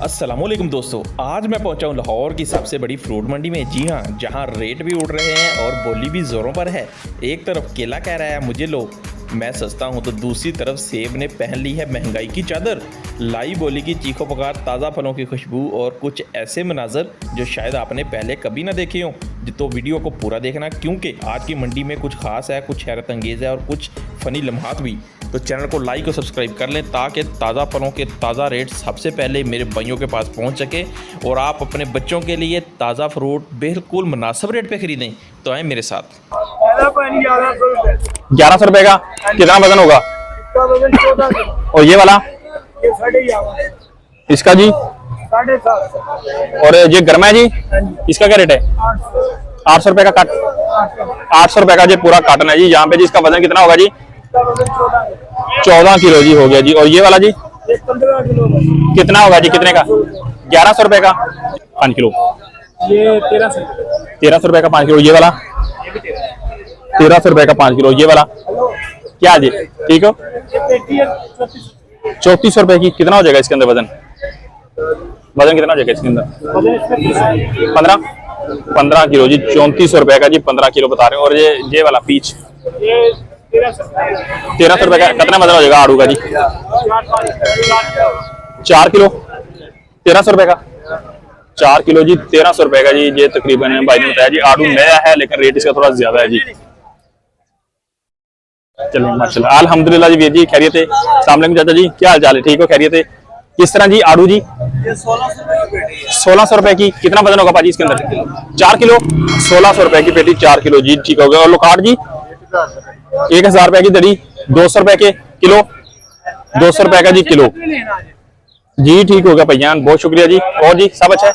अस्सलामुअलैकुम दोस्तों, आज मैं पहुंचा हूं लाहौर की सबसे बड़ी फ्रूट मंडी में। जी हां, जहां रेट भी उड़ रहे हैं और बोली भी ज़ोरों पर है। एक तरफ केला कह रहा है मुझे लो, मैं सस्ता हूं, तो दूसरी तरफ सेब ने पहन ली है महंगाई की चादर। लाई बोली की चीखों पुकार, ताज़ा फलों की खुशबू और कुछ ऐसे मनाजर जो शायद आपने पहले कभी ना देखे हों। तो वीडियो को पूरा देखना, क्योंकि आज की मंडी में कुछ खास है, कुछ हैरत अंगेज़ है और कुछ फ़नी लम्हात भी। तो चैनल को लाइक और सब्सक्राइब कर लें ताकि ताज़ा फलों के ताज़ा रेट सबसे पहले मेरे भाइयों के पास पहुंच सके और आप अपने बच्चों के लिए ताज़ा फ्रूट बिल्कुल मुनासिब रेट पे खरीदें। तो आए मेरे साथ। 1100 रुपए का कितना वजन होगा? और ये वाला इसका जी 7.5। और ये गर्मा है जी, इसका क्या रेट है? 800 रुपए का कट। 800 रुपए का जी पूरा काटन है जी। यहाँ पे जी इसका वजन कितना होगा जी? 14 किलो जी हो गया जी। और ये वाला जी 15 किलो कितना होगा जी? कितने का? 1100 रुपए का 5 किलो। ये 1300 रुपए का 5 किलो। ये वाला 1300 रुपए का 5 किलो। ये वाला क्या जी? ठीक हो, 3400 रुपए की। कितना हो जाएगा इसके अंदर वजन? वजन कितना हो जाएगा इसके अंदर? 15 किलो जी। 3400 रुपए का जी 15 किलो बता रहे हैं। और ये वाला पीच 1300 रुपए का कितना वजन हो जाएगा आड़ू का जी? 4 किलो 1300 रुपए का 4 किलो जी 1300 रुपए का जी। ये तकरीबन भाई ने बताया जी आड़ू नया है लेकिन रेट इसका थोड़ा ज्यादा है जी। चलिए माशाल्लाह, अल्हम्दुलिल्लाह जी। वीर जी खैरियत है? अस्सलाम वालेकुम चाचा जी, क्या हाल चाल है? ठीक हो, खैरियत है? किस तरह जी आड़ू जी? 1600 रुपए की। कितना वजन होगा भाजी इसके अंदर? 4 किलो 1600 रुपए की पेटी 4 किलो जी। ठीक हो गया। और लोकाट जी 1000 रुपए की दड़ी 200 रुपए के किलो। 200 रुपए का जी किलो जी। ठीक हो गया भैयान, बहुत शुक्रिया जी। और जी सब अच्छा है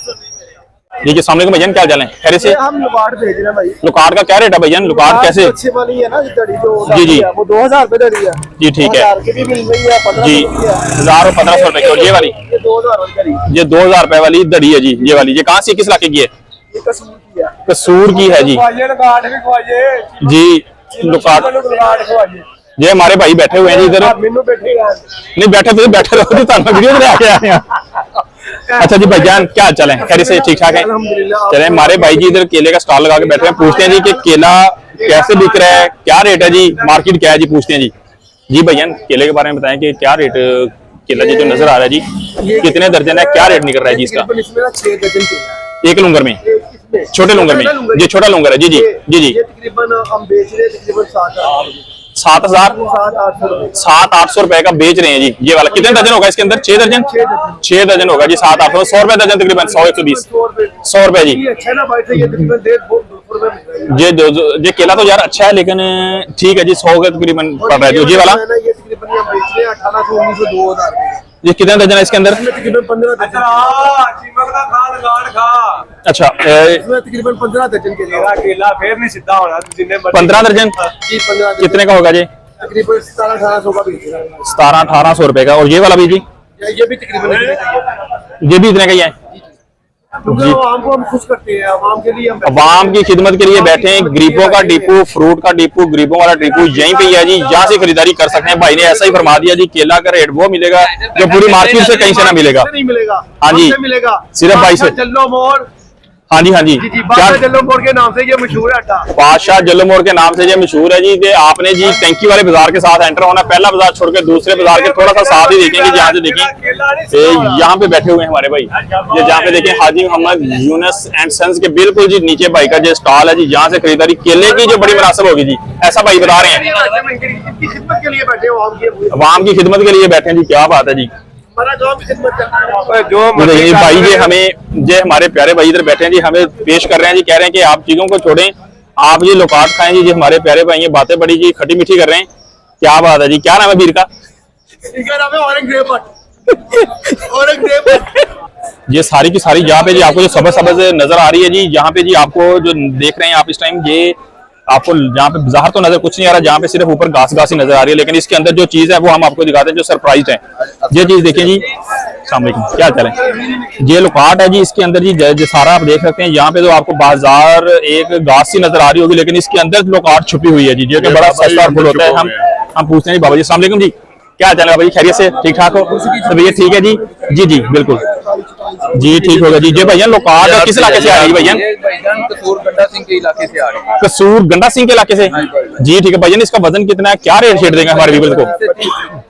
जी? के सामने को भैया क्या हाल है? खैर से हम लुकाट भेज रहे हैं भाई। लुकाट का क्या रेट है भैया? लुकाट कैसे? अच्छी वाली है ना दड़ी जो जी जी वो 2000 रुपए दड़ी है जी। ठीक है 1000 की भी मिल रही है, 1500 जी। की है। 1000 और 1500 रुपए की। और ये वाली ये 2000 वाली दड़ी, ये 2000 रुपए वाली दड़ी है जी। ये वाली ये कहाँ से, किस इलाके की है? ये कसूर की है। कसूर की है जी। ख्वाजे लुकाट भी ख्वाजे जी लुकाट। लुकाट ख्वाजे ये हमारे भाई बैठे हुए हैं जी इधर। मेनू बैठे हैं। नहीं बैठे तो बैठे रहो जी, ताना वीडियो में आके आए हैं। अच्छा जी भाईजान क्या हाल चाल है? खैर से ठीक ठाक है? अल्हम्दुलिल्लाह। चले हमारे भाई जी इधर केले का स्टॉल लगा के बैठे हैं। पूछते हैं जी कि केला कैसे बिक रहा है, क्या रेट है जी, मार्केट क्या है जी? पूछते हैं जी। जी भैया केले के बारे में बताएं कि क्या रेट केला जी जो नजर आ रहा है जी, कितने दर्जन है, क्या रेट निकल रहा है जी इसका? इसमें ना 6 दर्जन केला एक लूंगर में, है। छोटे लूंगर में जी, छोटा लूंगर है जी जी जी जी। ये तकरीबन हम बेच रहे हैं तकरीबन 7,800 700-800 रुपए का बेच रहे हैं जी। ये वाला कितने दर्जन होगा इसके अंदर? 6 दर्जन 6 दर्जन होगा जी। 700-800 100 रुपए दर्जन, तकरीबन 100-120 100 रुपए जी। अच्छा ना भाई, ये तकरीबन 150 रुपए मिल रहा है। ये केला तो यार अच्छा है लेकिन ठीक है जी। 100 का तकरीबन पड़ रहा है जो। ये वाला ये तकरीबन हम बेच रहे हैं 1800 1900 2000 ये कितने दर्जन है इसके अंदर? तकरीबन 15 दर्जन। अच्छा इसमें तकरीबन 15 दर्जन केला फिर नहीं सीधा होना। 15 दर्जन जी 15 कितने का होगा जी? तकरीबन 1700-1800 का बेच रहा है। 1700-1800 रुपए का। और ये वाला भी जी? ये भी तकरीबन ये भी इतने का ही है क्योंकि आवाम को हम खुश करते हैं, आवाम के लिए हम अवाम की खिदमत के लिए बैठे हैं। गरीबों का डिपो, फ्रूट का डिपो, गरीबों वाला डिपो यहीं पे ही है जी। यहाँ से खरीदारी कर सकते हैं। भाई ने ऐसा ही फरमा दिया जी, केला का रेट वो मिलेगा जो पूरी मार्केट से कहीं से ना मिलेगा। नहीं मिलेगा। हाँ जी मिलेगा सिर्फ भाई से। जल्लो मोड़। हाँ जी हाँ जी। बादशाह जल्लो मोड़ के नाम से ये मशहूर है अड्डा। बादशाह जल्लो मोड़ के नाम से ये मशहूर है जी। ये आपने जी टैंकी वाले बाजार के साथ एंटर होना, पहला बाजार छोड़ के दूसरे बाजार के थोड़ा सा साथ ही देखेंगे। जहाँ से देखें यहाँ पे बैठे हुए हैं हमारे भाई। ये जहाँ पे देखें हाजी मोहम्मद यूनस एंड सन्स के बिल्कुल जी नीचे भाई का जो स्टॉल है जी, जहाँ से खरीदारी केले की जो बड़ी मुनासिब होगी जी, ऐसा भाई बता रहे हैं। खिदमत के लिए बैठे अवाम की खिदमत के लिए बैठे हैं जी। क्या बात है जी। जो भाई जी हमें जे हमारे प्यारे भाई इधर बैठे हैं जी, हमें पेश कर रहे हैं जी। कह रहे हैं कि आप चीजों को छोड़ें, आप ये लोकाट खाएं जी। हमारे प्यारे भाई ये बातें बड़ी जी खटी मीठी कर रहे हैं। क्या बात है जी। क्या नाम है बीर का? ये सारी की सारी यहाँ पे जी आपको जो सबज सबज नजर आ रही है जी, यहाँ पे जी आपको जो देख रहे हैं आप इस टाइम, ये आपको यहाँ पे बाहर तो नजर कुछ नहीं आ रहा, जहाँ पे सिर्फ ऊपर घास घास ही नजर आ रही है, लेकिन इसके अंदर जो चीज है वो हम आपको दिखाते हैं जो सरप्राइज है। ये चीज देखिए जी। अस्सलाम वालेकुम, क्या हाल है? ये लोकाट है जी, इसके अंदर जी सारा आप देख सकते हैं। यहाँ पे तो आपको बाजार एक घास सी नजर आ रही होगी, लेकिन इसके अंदर लोकाट छुपी हुई है जी, जो कि बड़ा सस्ता और फुल होता है। हम पूछते हैं जी बाबा जी, अस्सलाम वालेकुम जी, क्या हाल है भाई? खैरियत से? ठीक ठाक हो? तबीयत ठीक है जी? जी जी बिल्कुल। जी ठीक होगा जी। ये भैया लोकाट किस इलाके से आ रही है भैया? ये भाईजान कसूर गंडा सिंह के इलाके से आ रही है। कसूर गंडा सिंह के इलाके से जी ठीक है भैया। इसका वजन कितना है, क्या रेट शेट देंगे हमारे व्यूअर्स को?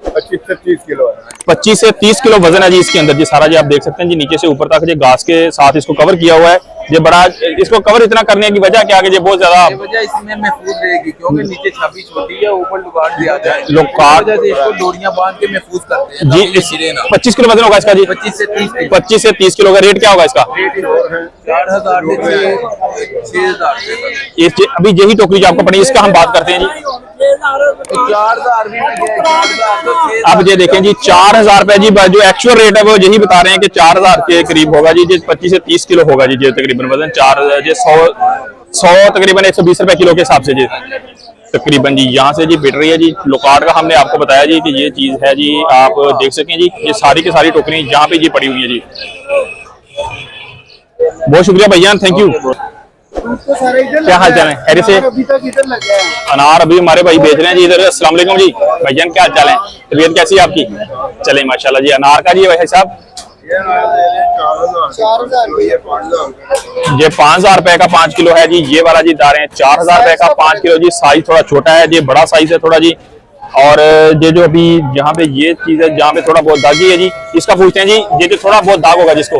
25 से 30 किलो है। 25 से 30 किलो वजन है जी इसके अंदर जी सारा जी। आप देख सकते हैं जी नीचे से ऊपर तक ये घास के साथ इसको कवर किया हुआ है। ये बड़ा इसको कवर इतना करने की वजह क्या है कि ये बहुत ज्यादा वजह इसमें महफूज रहेगी क्योंकि नीचे छापी छोटी है, ऊपर लुकाट दिया जाए। लुकाट वजह से इसको डोरियां बांध के महफूज करते हैं जी। गिरे ना। 25 किलो वजन होगा इसका जी। 25 से 30 किलो। 25 से 30 किलो का रेट क्या होगा इसका? 4000 से 6000 ये अभी यही टोकरी जो आपको पड़ी इसका हम बात करते हैं जी। 4000 भी नहीं है, 4000 तो 6000। अब ये देखें जी 4000 रुपए जी जो एक्चुअल रेट है वो यही बता रहे हैं कि 4000 के करीब होगा जी। 25 से 30 किलो होगा जी तकरीबन वजन। 100 तकरीबन 120 रुपए किलो के हिसाब से जी तकरीबन जी। यहाँ से जी बिट रही है जी लोकाट का। हमने आपको बताया जी कि ये चीज है जी। आप देख सकें जी ये सारी की सारी टोकरी यहाँ पे जी पड़ी हुई है जी। बहुत शुक्रिया भैया, थैंक यू। क्या हाल चाल है? खैर से अभी तक इधर लगा है। अनार अभी हमारे भाई बेच रहे हैं जी इधर। अस्सलाम वालेकुम जी भाईजान, क्या हाल चाल है? तबीयत कैसी है आपकी? चले माशाल्लाह जी। अनार का जी भाई साहब ये 4000 ये 5000 ये 5000 रुपए का 5 किलो है जी। ये वाला जी दारे हैं 4000 रुपए का 5 किलो जी। साइज थोड़ा छोटा है जी, बड़ा साइज है थोड़ा जी। और ये जो अभी यहाँ पे ये चीज है जहाँ पे थोड़ा बहुत दागी है जी, इसका पूछते हैं जी। ये जो थोड़ा बहुत दाग होगा जिसको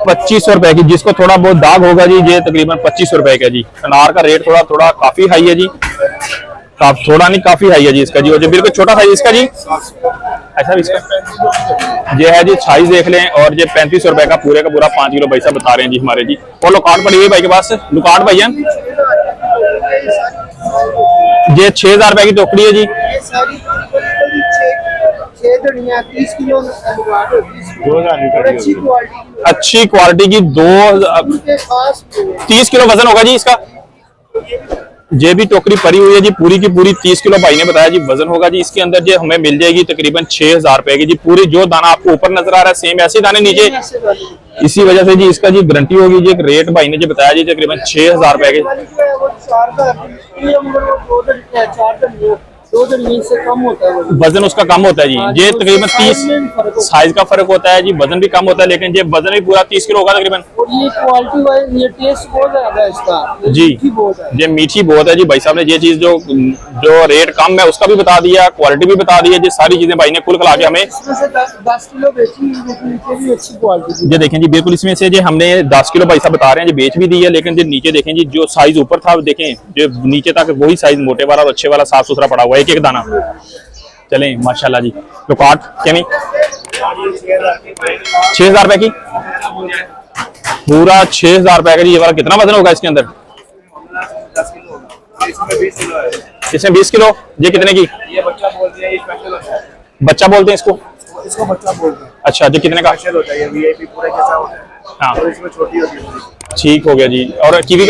2500 रुपए की, जिसको थोड़ा बहुत दाग होगा जी ये तकरीबन 2500 रुपए का जी। अनार का रेट थोड़ा काफी हाई है जी। थोड़ा नहीं काफी हाई है जी इसका जी। और जो बिल्कुल छोटा साइज इसका जी ऐसा इसका ये है जी। साइज देख लें। और ये 3500 रुपए का पूरे का पूरा 5 किलो भाई साहब बता रहे हैं जी हमारे जी। और लोकाट पड़ी हुई भाई के पास। लोकाट भैया ये 6000 रुपए की टोकरी है जी। 30 किलो अच्छी क्वालिटी की 30 किलो वजन होगा जी इसका। ये भी टोकरी पड़ी हुई है जी पूरी की पूरी 30 किलो भाई ने बताया जी वजन होगा जी। इसके अंदर जो हमें मिल जाएगी तकरीबन 6000 रुपए की जी। पूरी जो दाना आपको ऊपर नजर आ रहा है सेम ऐसे दाने नीचे। इसी वजह से जी इसका जी गारंटी होगी जी। एक रेट भाई ने जो बताया जी तकरीबन 6000 रुपए के। 2 दिन से कम होता है वजन उसका कम होता है जी। ये तकरीबन 30 साइज का फर्क होता है जी। वजन भी कम होता है लेकिन ये वजन भी पूरा 30 किलो होगा तकरीबन। और ये क्वालिटी वाइज ये टेस्ट बहुत ज्यादा है इसका जी। बहुत है। ये मीठी बहुत है जी। भाई साहब ने ये चीज जो रेट कम है उसका भी बता दिया, क्वालिटी भी बता दी है जी। सारी चीजें भाई ने कुल खिला के हमें इसमें से 10 किलो बेची नीचे भी अच्छी क्वालिटी। ये देखें जी बिल्कुल इसमें से जी हमने 10 किलो भाई साहब बता रहे हैं जी बेच भी दी है। लेकिन जो नीचे देखें जी जो साइज ऊपर था देखें जो नीचे तक वही साइज मोटे वाला और अच्छे वाला साफ सुथरा पड़ा हुआ है एक एक दाना। चलें माशाल्लाह जी। लोकाट क्या नहीं 6000 रुपए की पूरा 6000 रुपए का जी। ये वाला कितना वजन होगा इसके अंदर? इसमें 20 किलो। ये कितने की? ये बच्चा बोलते हैं, ये स्पेशल होता है। बच्चा बोलते हैं इसको? इसको बच्चा बोलते हैं। अच्छा ये कितने का? स्पेशल होता है ये वीआईपी पूरा कैसा होता है। हाँ और इसमें छोटी होती है। ठीक हो गया जी। और कीवी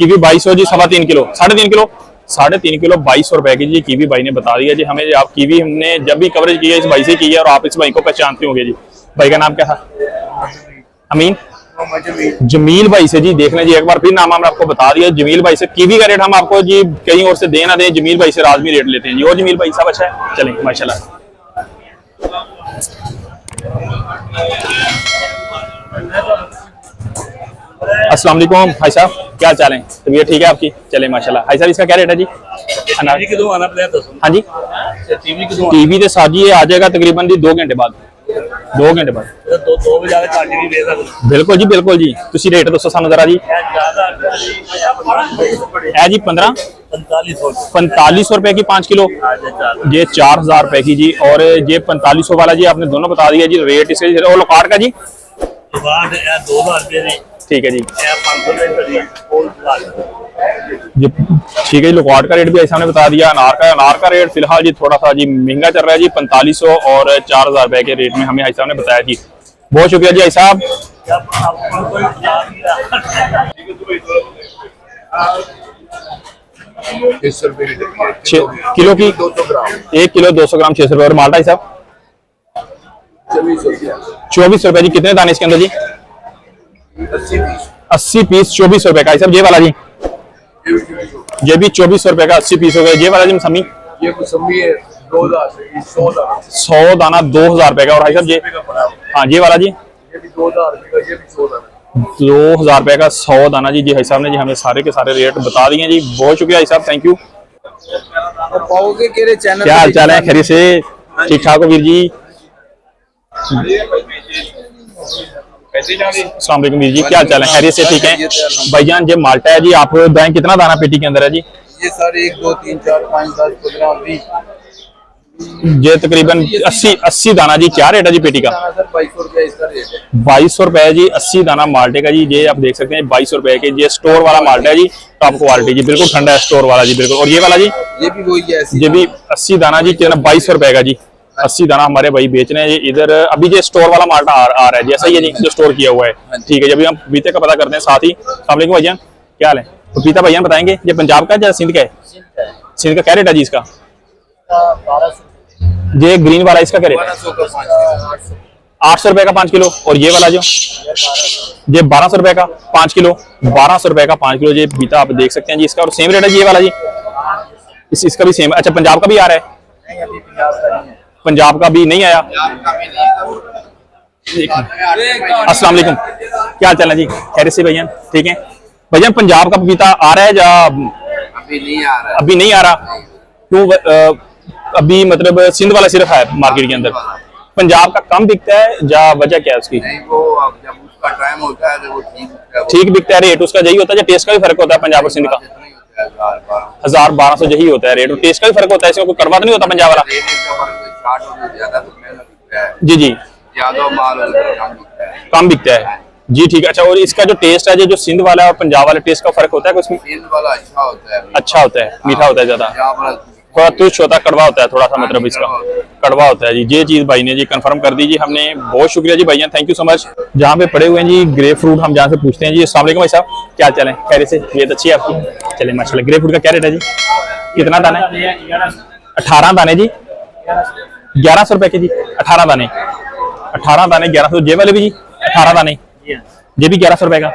2200 जी 3.5 किलो 3.5 किलो 3.5 किलो 2200 रुपए की जी। कीवी भाई ने बता दिया जी हमें। आप कीवी हमने जब भी कवरेज की है इस भाई से की है और आप इस भाई को पहचानते होंगे जी। भाई का नाम क्या था? अमीन जमील भाई से जी। देख लें जी एक बार फिर नाम हमने आपको बता दिया जमील भाई से। कीवी का रेट हम आपको जी कहीं और से दे ना दें, जमील भाई से लाजमी रेट लेते हैं जी। और जमील भाई साहब अच्छा है। चलें माशाल्लाह। अस्सलाम वालेकुम भाई साहब, क्या चाल है? तबीयत ठीक है आपकी? चले माशाल्लाह। भाई साहब इसका क्या रेट है जी? अनार हाँ जी टीवी के साथ जी आ जाएगा तकरीबन जी 2 घंटे बाद। 2 घंटे बाद बिल्कुल जी बिल्कुल जी। तुसी रेट दसो सानू जरा जी। है जी 4500 रुपए की 5 किलो। ये 4000 रुपए की जी। और ये 4500 वाला जी आपने दोनों बता दिया जी रेट इसके। और लोकाट का जी 2000 ठीक है जी। जी ठीक है जी। लोकाट का रेट भी ऐसा हमने बता दिया। अनार का रेट फिलहाल जी थोड़ा सा जी महंगा चल रहा है जी 4500 और 4000 रुपए के रेट में हमें ऐसा ने बताया जी। बहुत शुक्रिया जी भाई साहब। किलो की 1 किलो 200 ग्राम 600 रुपए। और माल्टा साहब 24 रुपए जी। कितने दाने इसके अंदर जी? 80 पीस 24 रुपए का। साहब ये वाला जी ये भी 2400 रुपए का 80 पीस हो गया। ये वाला जी मौसमी ये मौसमी है 2000 100 दाना 2000 रुपए का। और भाई साहब ये हाँ ये वाला जी ये भी 2000 रुपये का, ये भी 14 है। 2000 रुपए का 100 दाना जी। जी भाई साहब ने जी हमें सारे के सारे रेट बता दिए जी, बहुत शुक्रिया भाई साहब, थैंक यू। और पाओगे केरे चैनल क्या हाल चाल है, खैरियत से, ठीक ठाक हो वीर जी? अस्सलाम वालेकुम वीर जी, क्या हाल चाल है, खैरियत से, ठीक है भाईजान? ये माल्टा है जी, आप दाएं कितना दाना पेटी के अंदर है जी? ये सर 1 2 3 4 5 10 15 20 ये तकरीबन 80 दाना जी। क्या रेट है जी पेटी का? सर 2200 रुपया इसका रेट है। 2200 रुपए जी 80 दाना माल्टे का जी। ये आप देख सकते हैं 2200 रुपए के। ये स्टोर वाला माल्टा है जी, टॉप क्वालिटी जी, बिल्कुल ठंडा है, स्टोर वाला जी बिल्कुल। और ये वाला जी, ये भी वही है, ये भी 80 दाना जी, कितना 2200 रुपए का जी। 80 दाना हमारे भाई बेच रहे हैं जी इधर। अभी ये स्टोर वाला माल्टा आ रहा है जी, ऐसा ही है जी जो स्टोर किया हुआ है, ठीक है जी। अभी हम पपीते का पता करते हैं साथ ही। अस्सलाम वालेकुम भैया, क्या हाल है? पपीता भैया बताएंगे ये पंजाब का या सिंध का है? सिंध का। क्या रेट है जी इसका? ये ग्रीन वाला इसका क्या रेट है? 1200 का 5 800 रुपए का 5 किलो। और ये वाला जो ये 1200 रुपए का 5 किलो, 1200 रुपए का 5 किलो ये पपीता आप देख सकते हैं जी इसका। और सेम रेट है जी ये वाला जी, इसका भी सेम। अच्छा पंजाब का भी आ रहा है? नहीं, अभी पंजाब का नहीं है। पंजाब का भी नहीं आया। अस्सलाम वालेकुम, क्या चल रहा है जी, खैरियत से भैया, ठीक है भैया? पंजाब का पपीता आ रहा है या अभी नहीं आ रहा है। अभी नहीं आ रहा? क्यों? अभी मतलब सिंध वाला सिर्फ है मार्केट के अंदर, पंजाब का कम बिकता है या वजह क्या है उसकी? नहीं, वो अब जब उसका टाइम होता है तो वो ठीक बिकता है, रेट उसका यही होता है या टेस्ट का भी फर्क होता है पंजाब और सिंध का? जितना ही होता है 1000-1200 यही होता है रेट, और टेस्ट का भी फर्क होता है, इसमें कोई कड़वा तो नहीं होता पंजाब वाला? ज्यादा तो महंगा बिकता है, जी जी, ज्यादा माल होता है कम बिकता है। कम बिकता है जी, ठीक है। अच्छा, और इसका जो टेस्ट है जो सिंध वाला है और पंजाब वाले टेस्ट का फर्क होता है कुछ? सिंध वाला अच्छा होता है, अच्छा होता है, मीठा होता है ज्यादा, यहाँ पर थोड़ा तुच्छ होता है, कड़वा होता है थोड़ा सा, मतलब इसका कड़वा होता है जी। ये चीज भाई ने जी कंफर्म कर दी जी हमने, बहुत शुक्रिया जी भैया, थैंक यू सो मच। जहाँ पे पड़े हुए हैं जी ग्रेप फ्रूट, हम जहाँ से पूछते हैं जी। अस्सलाम वालेकुम भाई साहब, क्या चलें, खैरियत से, तबीयत अच्छी है आपकी? चले माशाल्लाह। ग्रेप फ्रूट का क्या रेट है जी, कितना दाना है? 18 दाने जी, 1100 रुपए के जी। 18 दाने, 18 दाने 1100। जे वाले भी जी 18 दाने, ये भी 1100 रुपए का,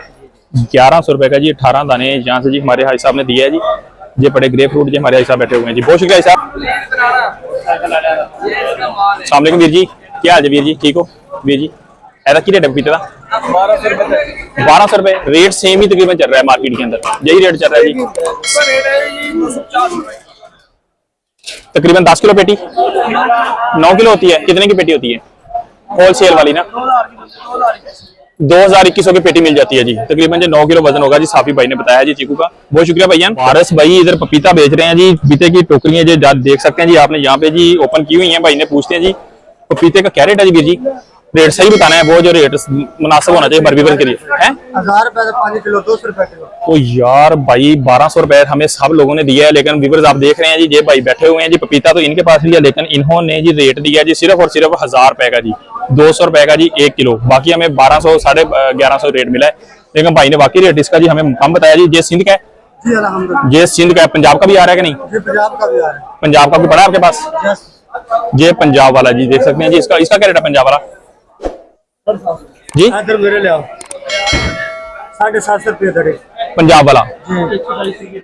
1100 रुपए का जी 18 दाने यहाँ से जी हमारे भाई साहब ने दिया है जी। ये बड़े ग्रेप फ्रूट जी हमारे भाई साहब बैठे हुए हैं जी, बहुत शुक्रिया भाई साहब। अस्सलाम वालेकुम वीर जी, क्या हाल है वीर जी, ठीक हो वीर जी? ऐसा की रेट है पपीते का? 1200 रुपए। रेट सेम ही तकरीबन चल रहा है मार्केट के अंदर, यही रेट चल रहा है जी। तकरीबन 10 किलो पेटी, 9 किलो होती है, कितने की पेटी होती है होलसेल वाली ना? 2000-2100 की पेटी मिल जाती है जी, तकरीबन जो 9 किलो वजन होगा जी। साफी भाई ने बताया जी चीकू का, बहुत शुक्रिया भैया। वारस भाई इधर पपीता बेच रहे हैं जी, पपीते की टोकरियां जो देख सकते हैं जी आपने यहाँ पे जी ओपन की हुई हैं। भाई ने पूछते हैं जी पपीते का क्या रेट है जी वीर जी? रेट सही बताना है, वो जो रेट मुनासिब होना चाहिए बर्बीबल के लिए है। 1000 रुपए का 5 किलो, 200 रुपए किलो। तो यार भाई 1200 रुपए हमें सब लोगों ने दिया है, लेकिन व्यूअर्स आप देख रहे हैं जी ये भाई बैठे हुए हैं जी, पपीता तो इनके पास भी है, लेकिन इन्होंने जी रेट दिया जी सिर्फ और सिर्फ 1000 रुपए का जी, 200 रुपए का जी 1 किलो। बाकी हमें 1200 1150 रेट मिला है, लेकिन भाई ने बाकी रेट इसका जी हमें कम बताया जी। ये सिंध का है जी अल्हम्दुलिल्लाह। ये सिंध का है, पंजाब का भी आ रहा है कि नहीं? जी पंजाब का भी आ रहा है। पंजाब का भी पड़ा है आपके पास? यस। ये पंजाब वाला जी देख सकते हैं जी, इसका क्या रेट है पंजाब वाला जी? इधर मेरे ले आओ, 750 रुपये धरे पंजाब वाला जी।